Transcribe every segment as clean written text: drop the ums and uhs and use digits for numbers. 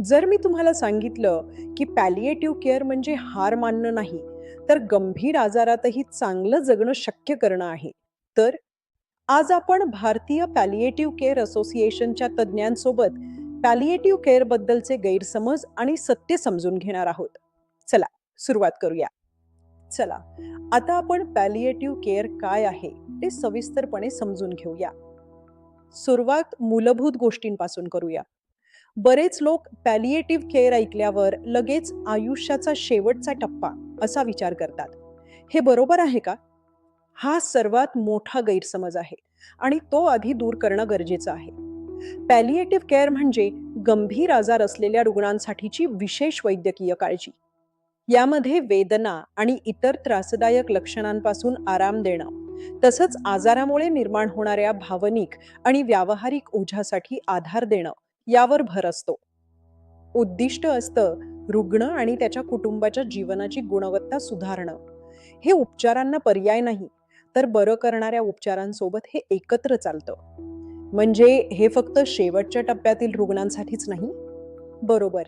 जर मी तुम्हाला सांगितलं की पॅलिएटिव्ह केअर म्हणजे हार मानणं नाही, तर गंभीर आजारातही चांगलं जगणं शक्य करणं आहे. तर आज आपण भारतीय पॅलिएटिव्ह केअर असोसिएशनच्या तज्ज्ञांसोबत पॅलिएटिव्ह केअर बद्दलचे गैरसमज आणि सत्य समजून घेणार आहोत. चला, सुरुवात करूया. चला, आता आपण पॅलिएटिव्ह केअर काय आहे ते सविस्तरपणे समजून घेऊया. सुरुवात मूलभूत गोष्टींपासून करूया. बरेच लोक पॅलिएटिव्ह केअर ऐकल्यावर लगेच आयुष्याचा शेवटचा टप्पा असा विचार करतात. हे बरोबर आहे का? हा सर्वात मोठा गैरसमज आहे आणि तो आधी दूर करणं गरजेचं आहे. पॅलिएटिव्ह केअर म्हणजे गंभीर आजार असलेल्या रुग्णांसाठीची विशेष वैद्यकीय काळजी. यामध्ये वेदना आणि इतर त्रासदायक लक्षणांपासून आराम देणं, तसंच आजारामुळे निर्माण होणाऱ्या भावनिक आणि व्यावहारिक ओझ्यासाठी आधार देणं यावर भर असतो. उद्दिष्ट असतं रुग्ण आणि त्याच्या कुटुंबाच्या जीवनाची गुणवत्ता सुधारणं. हे उपचारांना पर्याय नाही, तर बरं करणाऱ्या उपचारांसोबत हे एकत्र चालतं. म्हणजे हे फक्त शेवटच्या टप्प्यातील रुग्णांसाठीच नाही. बरोबर.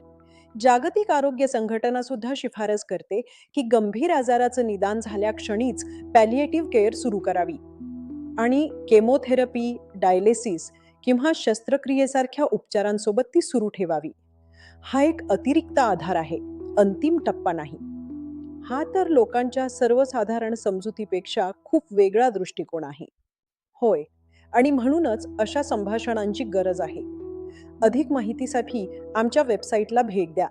जागतिक आरोग्य संघटना सुद्धा शिफारस करते की गंभीर आजाराचं निदान झाल्या क्षणीच पॅलिएटिव्ह केअर सुरू करावी आणि केमोथेरपी, डायलिसिस किंवा शस्त्रक्रियेसारख्या उपचारांसोबत ती सुरू ठेवावी. हा एक अतिरिक्त आधार आहे, अंतिम टप्पा नाही. हा तर लोकांच्या सर्वसाधारण समजुतीपेक्षा खूप वेगळा दृष्टिकोन आहे. होय. आणि म्हणूनच अशा संभाषणांची गरज आहे. अधिक माहितीसाठी आमच्या वेबसाईटला भेट द्या.